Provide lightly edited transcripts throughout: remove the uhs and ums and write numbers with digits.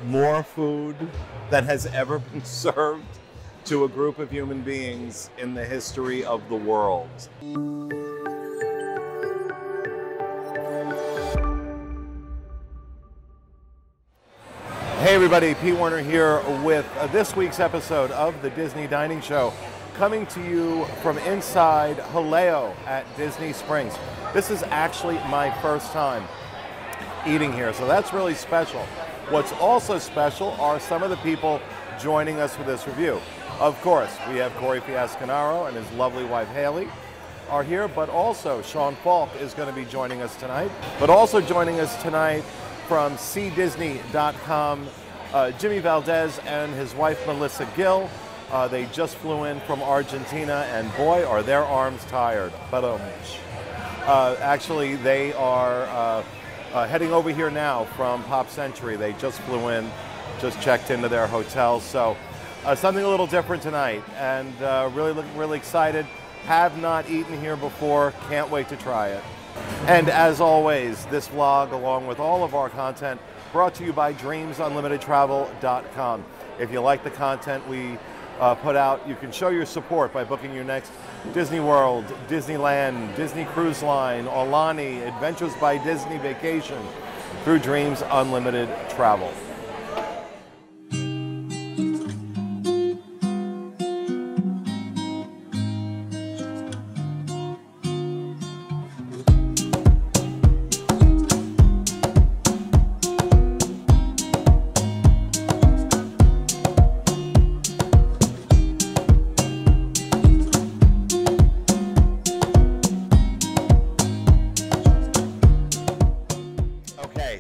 more food than has ever been served to a group of human beings in the history of the world. Hey everybody, Pete Warner here with this week's episode of the Disney Dining Show, coming to you from inside Jaleo at Disney Springs. This is actually my first time eating here, so that's really special. What's also special are some of the people joining us for this review. Of course, we have Corey Fiasconaro and his lovely wife Haley are here, but also Sean Falk is going to be joining us tonight. But also joining us tonight from cdisney.com, Jimmy Valdez and his wife Melissa Gill. They just flew in from Argentina, and boy, are their arms tired. But actually, they are heading over here now from Pop Century. They just flew in, just checked into their hotel. So something a little different tonight, and really excited. Have not eaten here before, can't wait to try it. And as always, this vlog, along with all of our content, brought to you by dreamsunlimitedtravel.com. If you like the content we put out, you can show your support by booking your next Disney World, Disneyland, Disney Cruise Line, Aulani, Adventures by Disney vacation through Dreams Unlimited Travel.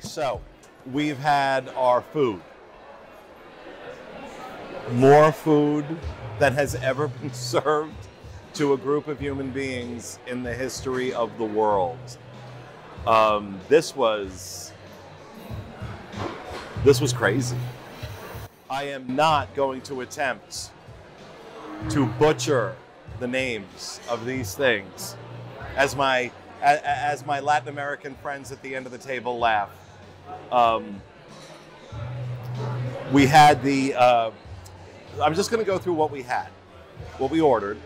So, we've had our food. More food than has ever been served to a group of human beings in the history of the world. This was crazy. I am not going to attempt to butcher the names of these things as my Latin American friends at the end of the table laugh. We had the, I'm just going to go through what we had, what we ordered,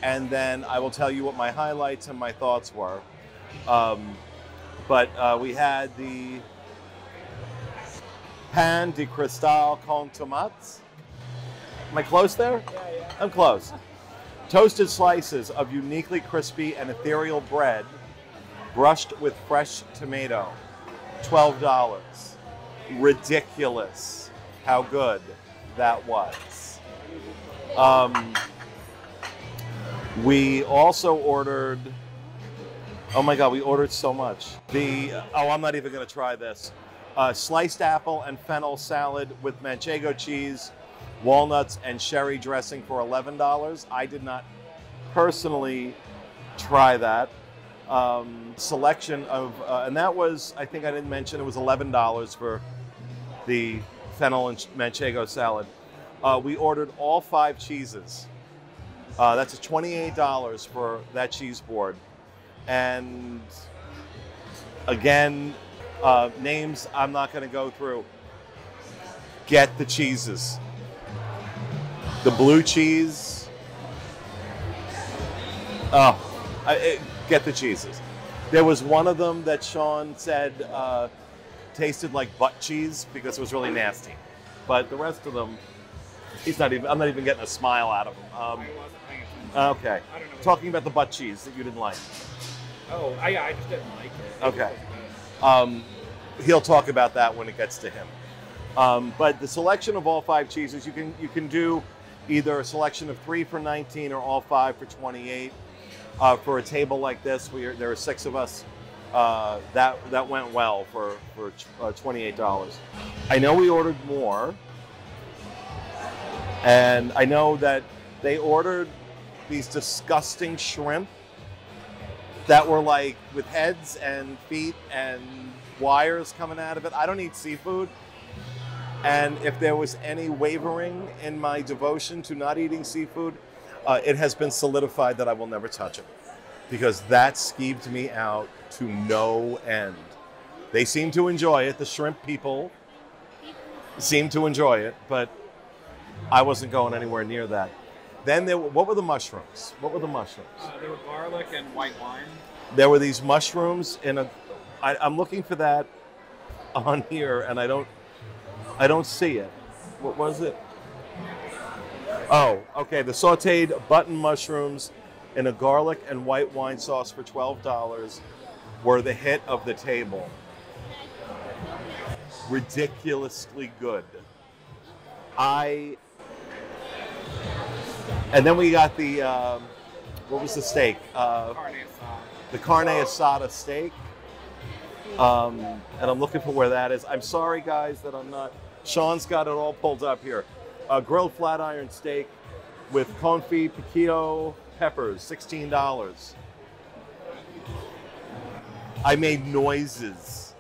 and then I will tell you what my highlights and my thoughts were. But we had the pan de cristal con tomates. Am I close there? Yeah. I'm close. Toasted slices of uniquely crispy and ethereal bread brushed with fresh tomato. $12. Ridiculous how good that was. We also ordered, oh my God, we ordered so much. I'm not even gonna try this. Sliced apple and fennel salad with manchego cheese, walnuts, and sherry dressing for $11. I did not personally try that. Selection of, and that was, I think I didn't mention, it was $11 for the fennel and manchego salad. We ordered all 5 cheeses. That's $28 for that cheese board. And again, names I'm not going to go through. Get the cheeses. The blue cheese. Get the cheeses. There was one of them that Sean said tasted like butt cheese because it was really nasty. But the rest of them, I'm not even getting a smile out of him. Okay. I don't know. Talking about the butt cheese that you didn't like. Oh, I just didn't like it. Okay. He'll talk about that when it gets to him. But the selection of all 5 cheeses, you can do either a selection of 3 for $19 or all 5 for $28. For a table like this, there are 6 of us. That went well for $28. I know we ordered more, and I know that they ordered these disgusting shrimp that were like with heads and feet and wires coming out of it. I don't eat seafood. And if there was any wavering in my devotion to not eating seafood, it has been solidified that I will never touch it, because that skeeved me out to no end. They seem to enjoy it, the shrimp people. seemed to enjoy it, but I wasn't going anywhere near that. Then what were the mushrooms? What were the mushrooms? There were garlic and white wine. There were these mushrooms in a. I'm looking for that on here, and I don't see it. What was it? Oh, okay. The sautéed button mushrooms in a garlic and white wine sauce for $12 were the hit of the table. Ridiculously good. And then we got the, what was the steak? Carne asada. The carne asada steak. And I'm looking for where that is. I'm sorry, guys, that I'm not. Sean's got it all pulled up here. Grilled flat iron steak with confit piquillo peppers, $16. I made noises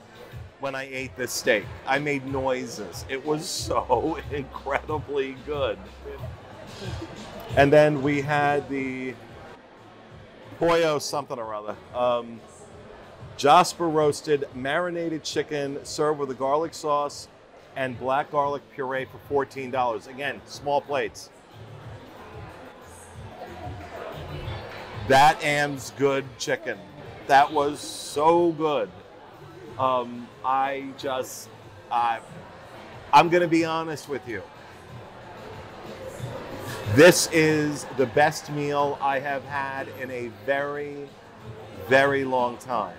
when I ate this steak. I made noises. It was so incredibly good. And then we had the pollo something or other. Jasper roasted marinated chicken served with a garlic sauce and black garlic puree for $14. Again, small plates. That Am's good chicken. That was so good. I'm going to be honest with you. This is the best meal I have had in a very, very long time.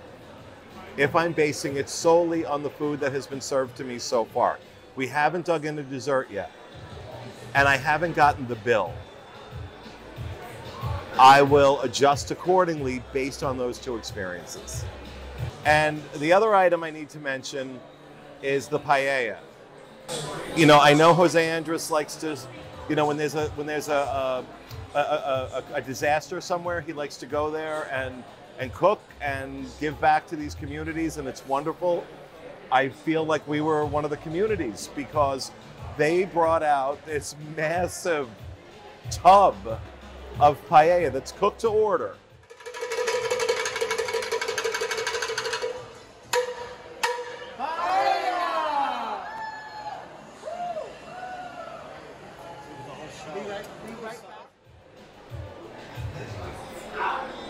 If I'm basing it solely on the food that has been served to me so far. We haven't dug into dessert yet, and I haven't gotten the bill. I will adjust accordingly based on those two experiences. And the other item I need to mention is the paella. You know, I know José Andrés likes to, you know, when there's a disaster somewhere, he likes to go there and cook and give back to these communities, and it's wonderful. I feel like we were one of the communities because they brought out this massive tub of paella that's cooked to order.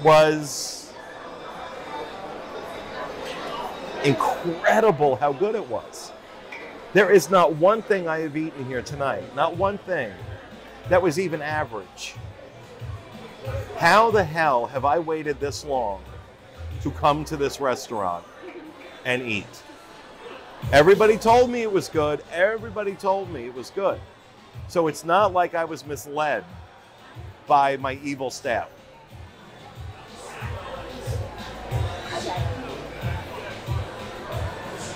Was incredible how good it was. There is not one thing I have eaten here tonight, not one thing, that was even average. How the hell have I waited this long to come to this restaurant and eat? Everybody told me it was good. Everybody told me it was good. So it's not like I was misled by my evil staff.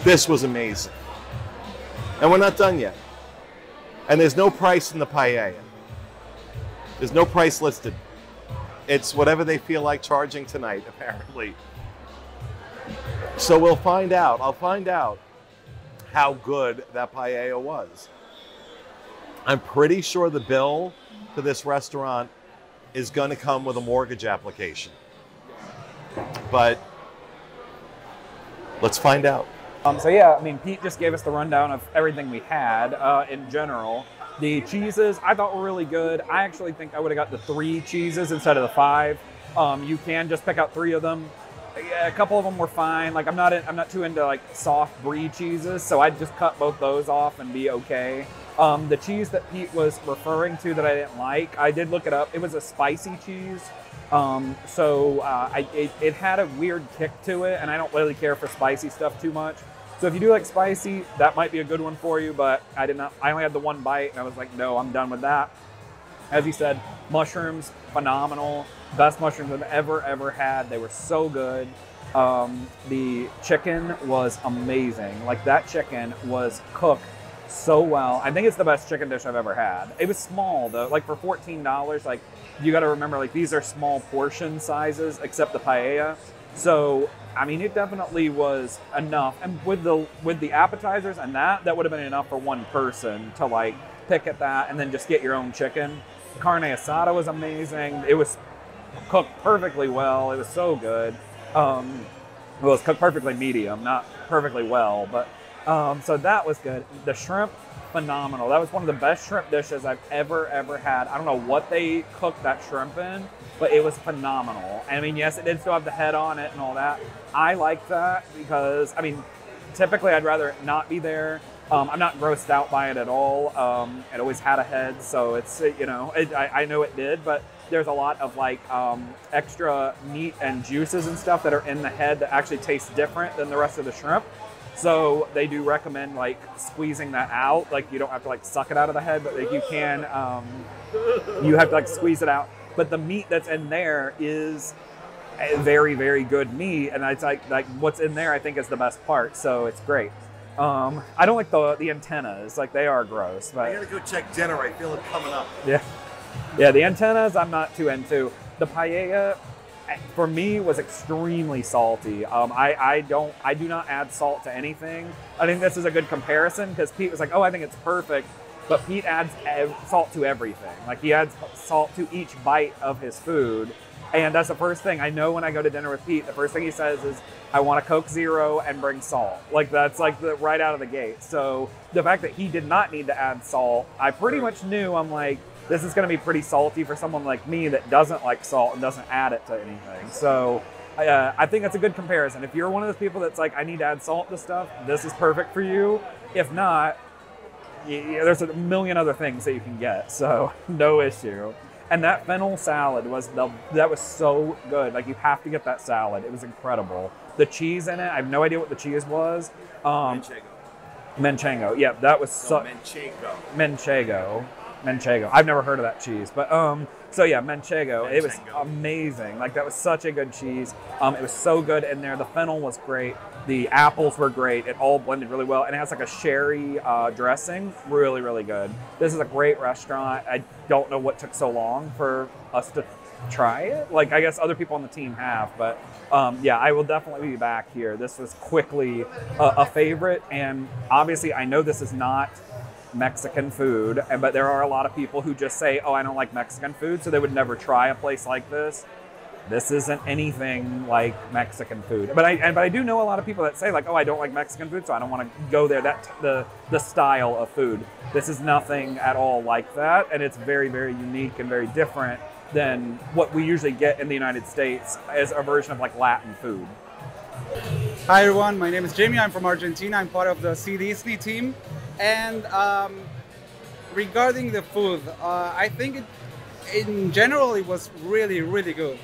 This was amazing. And we're not done yet. And there's no price in the paella. There's no price listed. It's whatever they feel like charging tonight, apparently. So we'll find out. I'll find out how good that paella was. I'm pretty sure the bill to this restaurant is going to come with a mortgage application. But let's find out. So yeah, I mean, Pete just gave us the rundown of everything we had in general. The cheeses I thought were really good. I actually think I would have got the 3 cheeses instead of the 5. You can just pick out 3 of them. Yeah, a couple of them were fine. Like I'm not too into like soft brie cheeses, so I'd just cut both those off and be okay. The cheese that Pete was referring to that I didn't like, I did look it up. It was a spicy cheese. It had a weird kick to it, and I don't really care for spicy stuff too much. So if you do like spicy, that might be a good one for you, but I only had the 1 bite, and I was like, no, I'm done with that. As he said, mushrooms, phenomenal. Best mushrooms I've ever had. They were so good. The chicken was amazing. Like that chicken was cooked so well. I think it's the best chicken dish I've ever had. It was small though, like for $14, like you got to remember, like these are small portion sizes except the paella. So I mean, it definitely was enough. And with the appetizers and that would have been enough for one person to like pick at that and then just get your own chicken. Carne asada was amazing. It was cooked perfectly well. It was so good. It was cooked perfectly medium, not perfectly well, but So that was good. The shrimp, phenomenal. That was one of the best shrimp dishes I've ever had. I don't know what they cooked that shrimp in, but it was phenomenal. And I mean, yes, it did still have the head on it and all that. I like that because, I mean, typically I'd rather it not be there. I'm not grossed out by it at all. It always had a head, so it's, you know, I know it did, but there's a lot of like extra meat and juices and stuff that are in the head that actually taste different than the rest of the shrimp. So they do recommend like squeezing that out. Like you don't have to like suck it out of the head, but like you can, you have to like squeeze it out. But the meat that's in there is a very good meat, and it's like what's in there I think is the best part. So it's great. I don't like the antennas, like they are gross. But I gotta go check dinner. I feel it coming up. Yeah, the antennas I'm not too into. The paella, for me, was extremely salty. I do not add salt to anything. I think this is a good comparison because Pete was like, oh, I think it's perfect. But Pete adds salt to everything. Like he adds salt to each bite of his food. And that's the first thing I know when I go to dinner with Pete. The first thing he says is, I want a Coke Zero and bring salt. Like that's like right out of the gate. So the fact that he did not need to add salt, I pretty much knew. I'm like, this is going to be pretty salty for someone like me that doesn't like salt and doesn't add it to anything. So I think that's a good comparison. If you're one of those people that's like, I need to add salt to stuff, this is perfect for you. If not, there's a million other things that you can get. So no issue. And that fennel salad that was so good. Like you have to get that salad. It was incredible. The cheese in it, I have no idea what the cheese was. Manchego. Yeah, that was Manchego. I've never heard of that cheese, but so yeah, Manchego. It was amazing. Like that was such a good cheese. It was so good in there. The fennel was great. The apples were great. It all blended really well, and it has like a sherry dressing. Really good. This is a great restaurant. I don't know what took so long for us to try it. Like I guess other people on the team have, but yeah, I will definitely be back here. This was quickly a favorite, and obviously I know this is not Mexican food, but there are a lot of people who just say, oh, I don't like Mexican food, so they would never try a place like this. This isn't anything like Mexican food. But I do know a lot of people that say like, oh, I don't like Mexican food, so I don't want to go there. The style of food. This is nothing at all like that, and it's very unique and very different than what we usually get in the United States as a version of like Latin food. Hi everyone, my name is Jamie. I'm from Argentina. I'm part of the Disney team. And regarding the food, I think in general it was really good.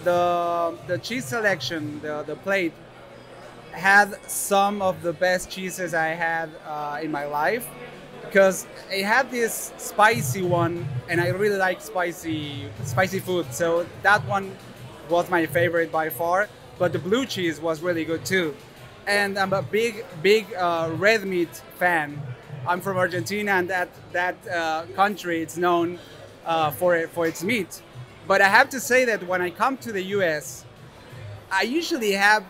The cheese selection, the plate, had some of the best cheeses I had in my life, because it had this spicy one, and I really like spicy food. So that one was my favorite by far. But the blue cheese was really good too. And I'm a big red meat fan. I'm from Argentina, and that country is known for its meat. But I have to say that when I come to the U.S., I usually have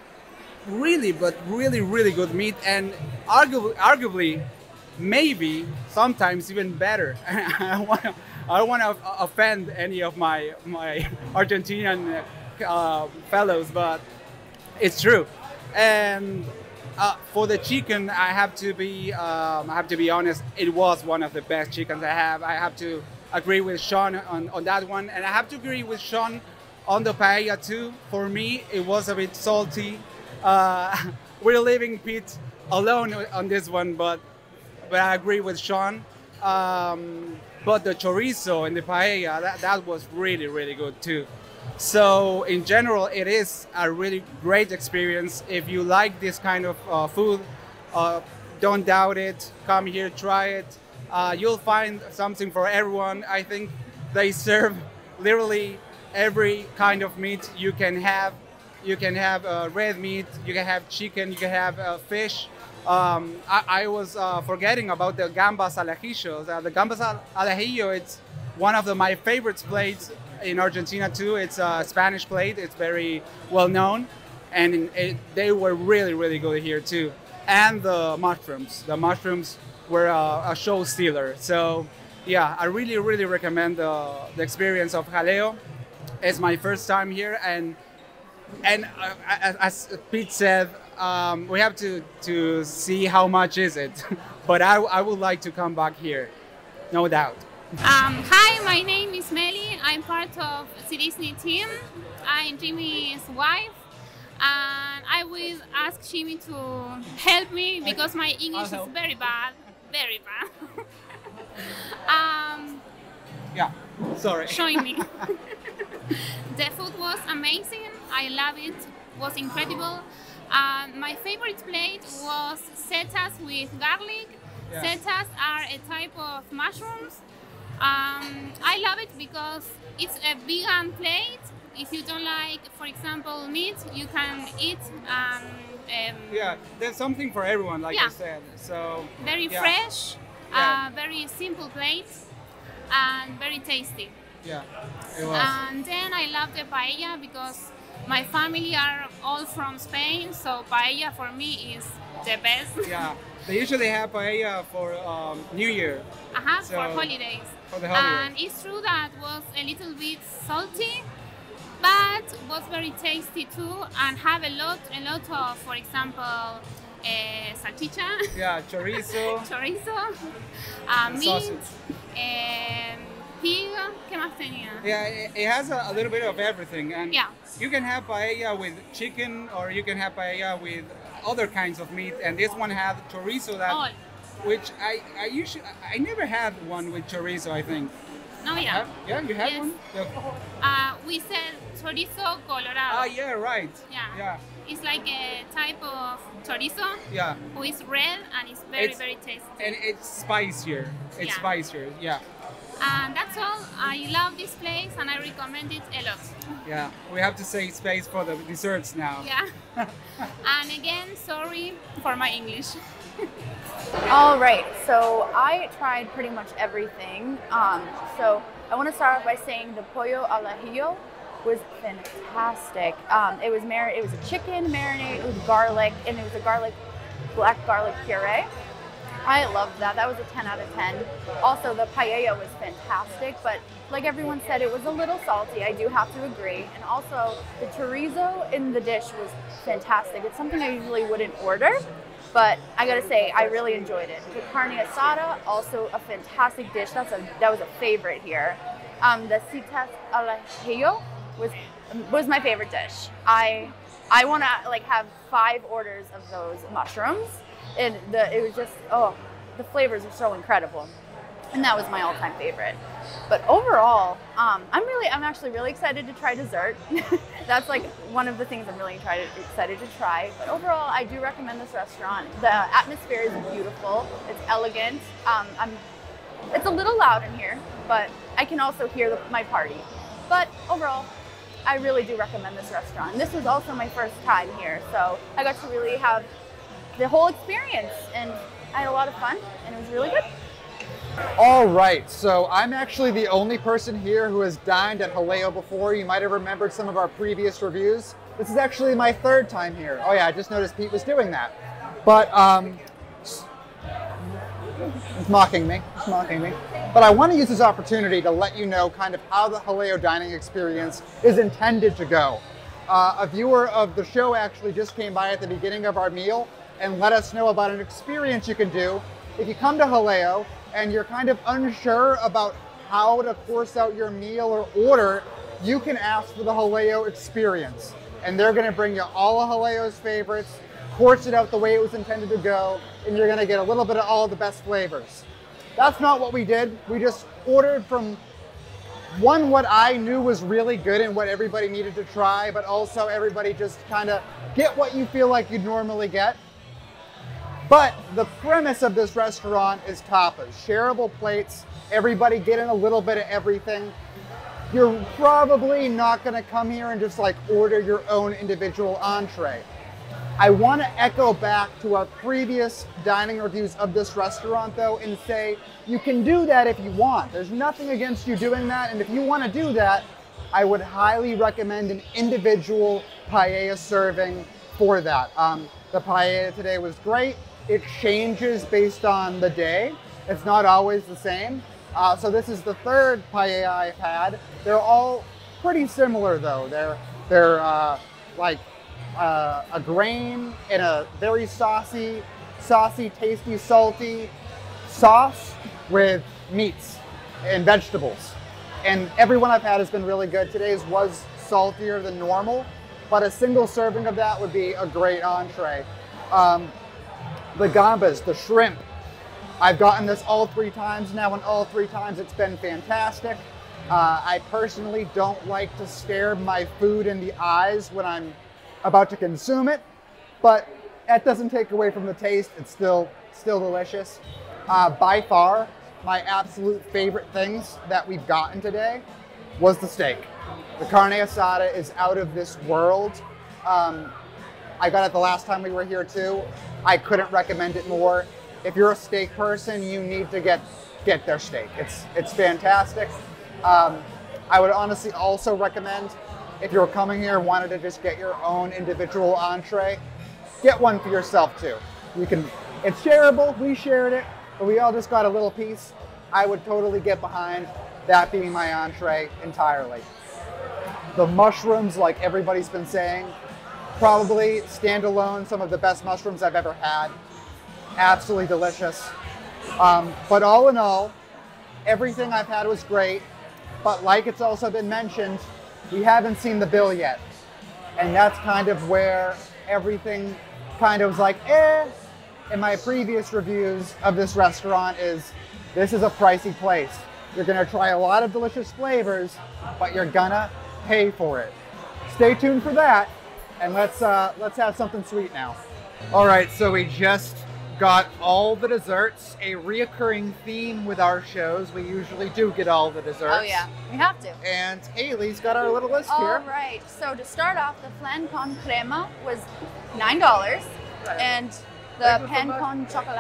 really good meat, and arguably, maybe sometimes even better. I don't want to offend any of my Argentinian fellows, but it's true. And for the chicken, I have to be honest. It was one of the best chickens I have. I have to agree with Sean on that one, and I have to agree with Sean on the paella too. For me, it was a bit salty. We're leaving Pete alone on this one, but I agree with Sean. But the chorizo and the paella, that was really good too. So in general, it is a really great experience. If you like this kind of food, don't doubt it. Come here, try it. You'll find something for everyone. I think they serve literally every kind of meat you can have. You can have red meat, you can have chicken, you can have fish. I was forgetting about the gambas al ajillo. The gambas al ajillo, it's one of my favorite plates in Argentina too. It's a Spanish plate. It's very well known, and they were really good here too. And the mushrooms were a show stealer. So yeah, I really recommend the experience of Jaleo. It's my first time here, and as Pete said, we have to see how much is it. But I would like to come back here, no doubt. Hi, my name is Meli. I'm part of the Disney team. I'm Jimmy's wife. And I will ask Jimmy to help me because my English is very bad. Very bad. Yeah, sorry. Showing me. The food was amazing. I love it. Was incredible. My favorite plate was setas with garlic. Yeah. Setas are a type of mushrooms. I love it because it's a vegan plate. If you don't like, for example, meat, you can eat. Yeah, there's something for everyone, like Yeah. you said. So Very yeah. fresh, Yeah. very simple plate, and very tasty. Yeah, it was. And then I love the paella because my family are all from Spain, so paella for me is the best. Yeah, they usually have paella for New Year, For So, holidays. for the holidays. And it's true that was a little bit salty, but was very tasty too, and have a lot of, for example, salchicha, Yeah, chorizo. chorizo, meat, Sausage. pig. ¿Qué más tenía? Yeah, it has a little bit of everything, and Yeah. you can have paella with chicken, or you can have paella with other kinds of meat. And this one had chorizo, that All. which I never had one with chorizo. I think. No, yeah. Yeah, you had Yes. one. Yeah. We said chorizo colorado. Ah, yeah, right. Yeah. Yeah, It's like a type of chorizo yeah. who is red and it's very, It's- very tasty. And it's spicier. It's Yeah. spicier. Yeah, And that's all. I love this place and I recommend it a lot. yeah. We have to save space for the desserts now. Yeah. And again, sorry for my English. All right, so I tried pretty much everything. So I want to start off by saying the pollo al ajillo was fantastic. It was a chicken marinade with garlic, and it was a black garlic puree. I loved that. That was a 10 out of 10. Also, the paella was fantastic, but like everyone said, it was a little salty. I do have to agree. And also, the chorizo in the dish was fantastic. It's something I usually wouldn't order, but I gotta say, I really enjoyed it. The carne asada, also a fantastic dish. That was a favorite here. The citas al ajillo was my favorite dish. I want to like have 5 orders of those mushrooms. It was just, the flavors are so incredible, and that was my all-time favorite. But overall, I'm actually really excited to try dessert. That's like one of the things I'm really excited to try. But overall, I do recommend this restaurant. The atmosphere is beautiful. It's elegant. It's a little loud in here, but I can also hear my party. But overall, I really do recommend this restaurant. This was also my first time here, so I got to really have the whole experience, and I had a lot of fun, and it was really good. All right, so I'm actually the only person here who has dined at Jaleo before. You might have remembered some of our previous reviews. This is actually my 3rd time here. Oh yeah, I just noticed Pete was doing that. But, it's mocking me, But I want to use this opportunity to let you know kind of how the Jaleo dining experience is intended to go. A viewer of the show actually just came by at the beginning of our meal and let us know about an experience you can do if you come to Jaleo and you're kind of unsure about how to course out your meal or order. You can ask for the Jaleo experience, and they're going to bring you all of Jaleo's favorites, course it out the way it was intended to go, and you're going to get a little bit of all of the best flavors. That's not what we did. We just ordered from what I knew was really good and what everybody needed to try, but also everybody just kind of get what you feel like you'd normally get. But the premise of this restaurant is tapas, shareable plates, everybody getting a little bit of everything. You're probably not gonna come here and just like order your own individual entree. I wanna echo back to our previous dining reviews of this restaurant though and say, you can do that if you want. There's nothing against you doing that, and if you wanna do that, I would highly recommend an individual paella serving for that. The paella today was great. It changes based on the day. It's not always the same. So this is the 3rd paella I've had. They're all pretty similar though. They're like a grain in a very saucy, tasty, salty sauce with meats and vegetables. And every one I've had has been really good. Today's was saltier than normal, but a single serving of that would be a great entree. The gambas, the shrimp, I've gotten this all 3 times now, and all 3 times it's been fantastic. I personally don't like to stare my food in the eyes when I'm about to consume it, but that doesn't take away from the taste. It's still delicious. By far, my absolute favorite things that we've gotten today was the steak. The carne asada is out of this world. I got it the last time we were here too. I couldn't recommend it more. If you're a steak person, you need to get their steak. It's fantastic. I would honestly also recommend, if you're coming here and wanted to just get your own individual entree, get one for yourself too. It's shareable, we shared it, but we all just got a little piece. I would totally get behind that being my entree entirely. The mushrooms, like everybody's been saying, probably standalone, some of the best mushrooms I've ever had. Absolutely delicious. But all in all, everything I've had was great. But like it's also been mentioned, we haven't seen the bill yet. And that's kind of where everything kind of was like, in my previous reviews of this restaurant this is a pricey place. You're gonna try a lot of delicious flavors, but you're gonna pay for it. Stay tuned for that, and let's have something sweet now. All right, so we just got all the desserts, a reoccurring theme with our shows. We usually do get all the desserts. Oh yeah, we have to. And Haley's got our little list here. All right, so to start off, the flan con crema was $9, and the pan con chocolate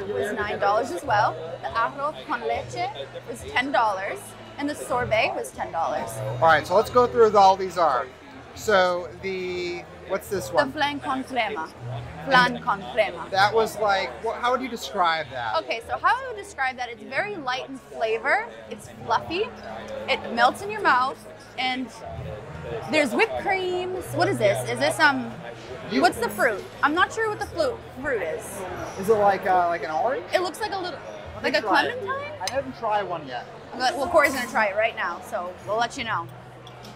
was $9 as well. The arroz con leche was $10, and the sorbet was $10. All right, so let's go through what all these are. So what's this one? The flan con crema. Flan con crema. That was like, how would you describe that? Okay, so how I would describe that, it's very light in flavor, it's fluffy, it melts in your mouth, and there's whipped creams. What is this? Is this what's the fruit? I'm not sure what the fruit is. Is it like an orange? It looks like like a clementine? I didn't try one yet. Well, Corey's gonna try it right now, so we'll let you know.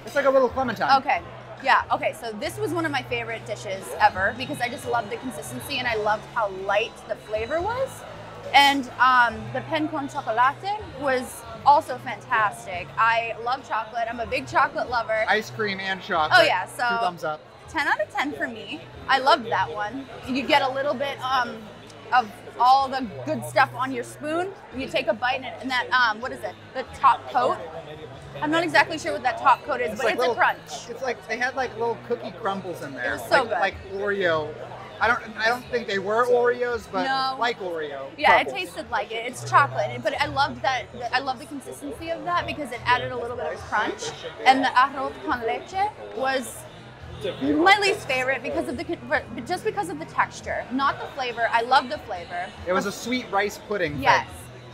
It's like a little clementine. Okay. Yeah, okay, so this was one of my favorite dishes ever because I just loved the consistency and I loved how light the flavor was. And the pan con chocolate was also fantastic. I love chocolate. I'm a big chocolate lover. Ice cream and chocolate. Oh yeah, so 2 thumbs up. 10 out of 10 for me. I loved that one. You get a little bit of all the good stuff on your spoon. You take a bite and that, what is it? The top coat. I'm not exactly sure what that top coat is, but it's a crunch. It's like they had like little cookie crumbles in there. It was so good. Like Oreo. I don't think they were Oreos, but no. like Oreo. Yeah, crumbles. it tasted like it. It's chocolate, but I loved that. I love the consistency of that because it added a little bit of crunch. And the arroz con leche was my least favorite because of just because of the texture, not the flavor. I love the flavor. It was a sweet rice pudding. Yes.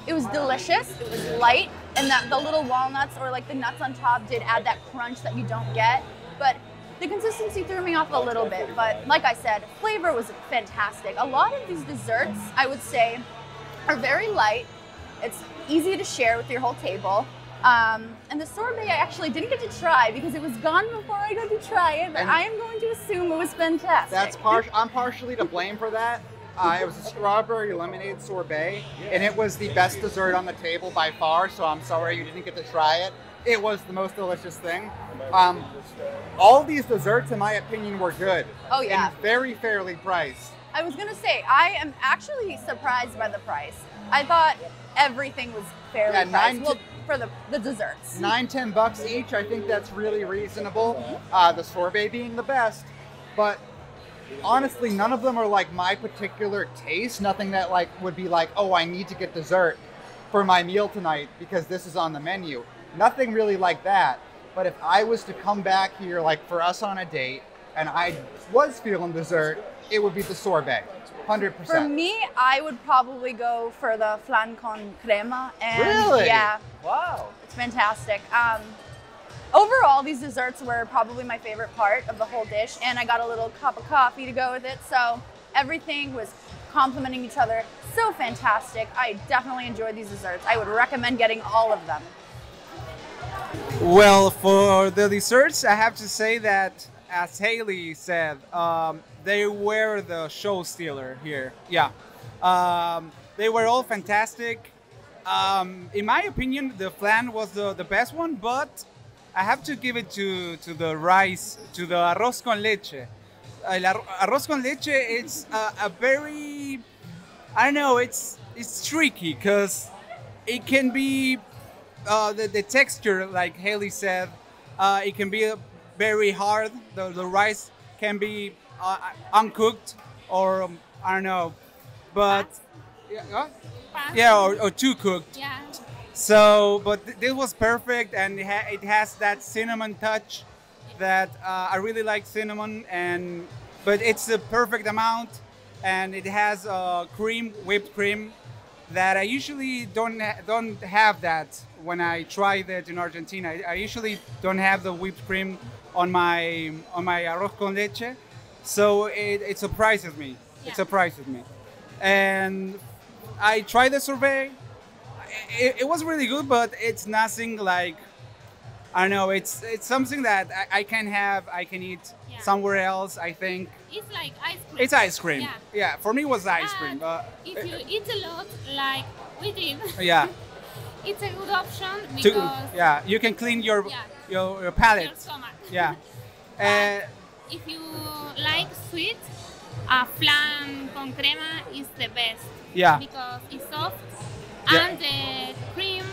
It was delicious, it was light, and the little walnuts or like the nuts on top did add that crunch that you don't get. But the consistency threw me off a little bit, but like I said, flavor was fantastic. A lot of these desserts, I would say, are very light. It's easy to share with your whole table. And the sorbet I actually didn't get to try because it was gone before I got to try it, but I am going to assume it was fantastic. I'm partially to blame for that. It was a strawberry lemonade sorbet, and it was the best dessert on the table by far, so I'm sorry you didn't get to try it. It was the most delicious thing. All these desserts, in my opinion, were good. Oh, yeah. And very fairly priced. I was going to say, I am actually surprised by the price. I thought everything was fairly priced. Well, for the desserts. $9-10 each, I think that's really reasonable. The sorbet being the best, but honestly, none of them are like my particular taste. Nothing that like would be like, oh, I need to get dessert for my meal tonight because this is on the menu. Nothing really like that. But if I was to come back here, like for us on a date, and I was feeling dessert, it would be the sorbet, 100%. For me, I would probably go for the flan con crema. And really? Yeah. Wow. It's fantastic. overall, these desserts were probably my favorite part of the whole dish, and I got a little cup of coffee to go with it. So everything was complementing each other. So fantastic. I definitely enjoyed these desserts. I would recommend getting all of them. Well, for the desserts, I have to say that, as Haley said, they were the show stealer here. Yeah. They were all fantastic. In my opinion, the flan was the best one, but I have to give it to the rice, to the arroz con leche. Arroz con leche, it's a very, I don't know, it's tricky because it can be the texture, like Haley said, it can be very hard. The rice can be uncooked, or I don't know, but or too cooked. Yeah. So, but this was perfect, and it has that cinnamon touch that I really like cinnamon, but it's the perfect amount, and it has cream, whipped cream, that I usually don't have that when I try it in Argentina. I usually don't have the whipped cream on my arroz con leche, so it surprises me. Yeah. It surprises me, and I tried the sorbet. It was really good, but it's nothing like, I don't know. It's something that I can eat somewhere else. I think It's like ice cream. it's ice cream. Yeah. Yeah, for me it was ice cream. If you eat a lot, like we did, Yeah, it's a good option because you can clean your your palate. stomach. Yeah. If you like sweet, flan con crema is the best. Yeah. Because it's soft, Yeah. and the cream,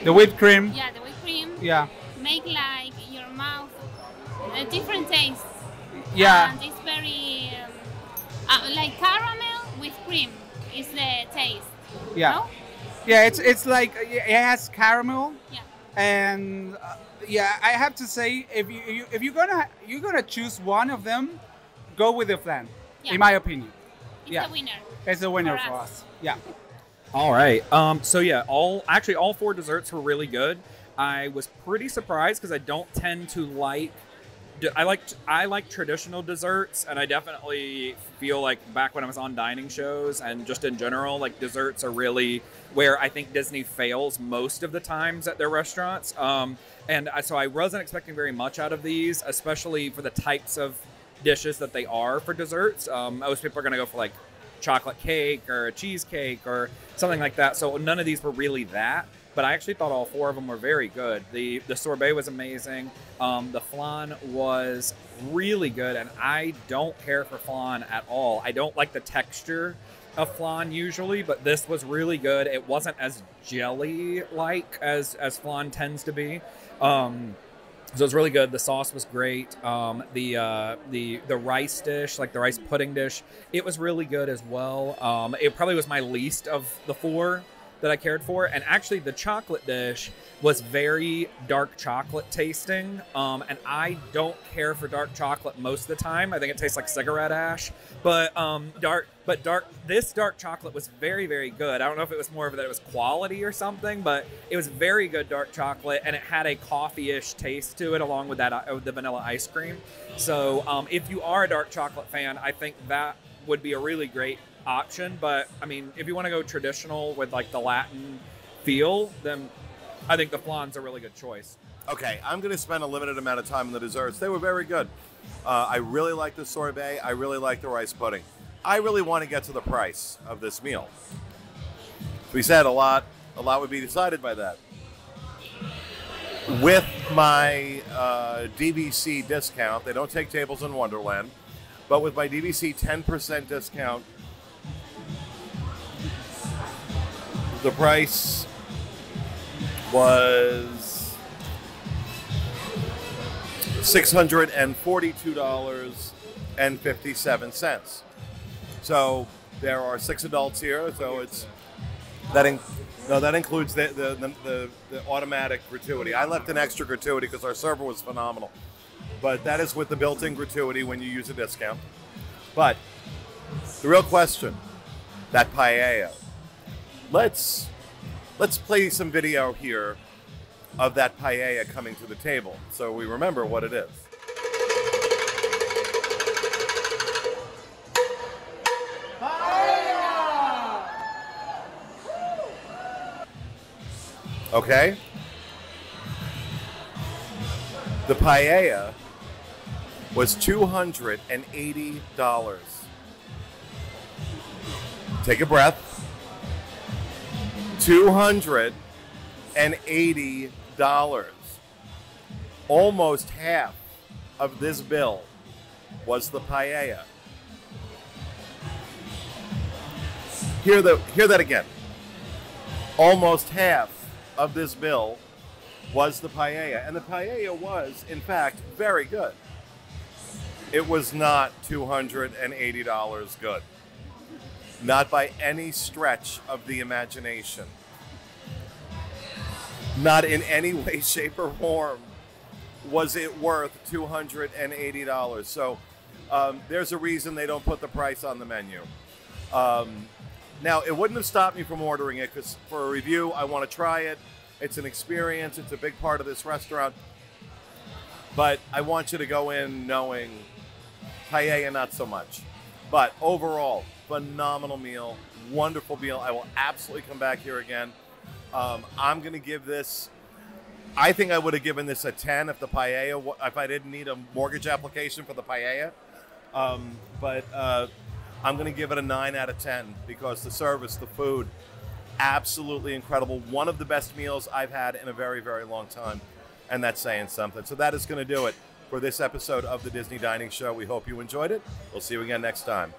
The whipped cream. the whipped cream, Yeah. make like your mouth a different taste. Yeah. And it's very like caramel with cream is the taste. Yeah. No? Yeah, it's like it has caramel, Yeah. and I have to say, if you're gonna choose one of them, go with the flan. Yeah. In my opinion, It's a winner. it's the winner For for us. us. Yeah. All right. So yeah, all four desserts were really good. I was pretty surprised because I don't tend to like. I like traditional desserts, and I definitely feel like back when I was on dining shows and just in general, like desserts are really where I think Disney fails most of the times at their restaurants. So I wasn't expecting very much out of these, especially for the types of dishes that they are for desserts. Most people are going to go for like chocolate cake or a cheesecake or something like that. So none of these were really that. But I actually thought all four of them were very good. The sorbet was amazing. The flan was really good, and I don't care for flan at all. I don't like the texture of flan usually, but this was really good. It wasn't as jelly-like as flan tends to be. So it was really good. The sauce was great. The rice dish, like the rice pudding dish, it was really good as well. It probably was my least of the four that I cared for. And actually the chocolate dish was very dark chocolate tasting. And I don't care for dark chocolate most of the time. I think it tastes like cigarette ash. But this dark chocolate was very, very good. I don't know if it was more of that it was quality or something, but it was very good dark chocolate, and it had a coffee-ish taste to it along with that the vanilla ice cream. So if you are a dark chocolate fan, I think that would be a really great option. But I mean, if you want to go traditional with like the Latin feel, then I think the flan's a really good choice. Okay, I'm going to spend a limited amount of time on the desserts. They were very good. I really like the sorbet. I really like the rice pudding. I really want to get to the price of this meal. We said a lot would be decided by that. With my DVC discount, they don't take tables in Wonderland, but with my DVC 10% discount, the price was $642.57. So there are 6 adults here. So that includes the automatic gratuity. I left an extra gratuity because our server was phenomenal, but that is with the built-in gratuity when you use a discount. But the real question, that paella. Let's play some video here of that paella coming to the table, so we remember what it is. Okay? The paella was $280. Take a breath. $280. Almost half of this bill was the paella. Hear that again. Almost half of this bill was the paella, and the paella was, in fact, very good. It was not $280 good. Not by any stretch of the imagination. Not in any way, shape, or form was it worth $280. So there's a reason they don't put the price on the menu. Now, it wouldn't have stopped me from ordering it, because for a review, I want to try it. It's an experience. It's a big part of this restaurant. But I want you to go in knowing paella, not so much. But overall, phenomenal meal, wonderful meal. I will absolutely come back here again. I'm going to give this, I think I would have given this a 10 if if I didn't need a mortgage application for the paella. But I'm going to give it a 9 out of 10 because the service, the food, absolutely incredible. One of the best meals I've had in a very, very long time. And that's saying something. So that is going to do it for this episode of the Disney Dining Show. We hope you enjoyed it. We'll see you again next time.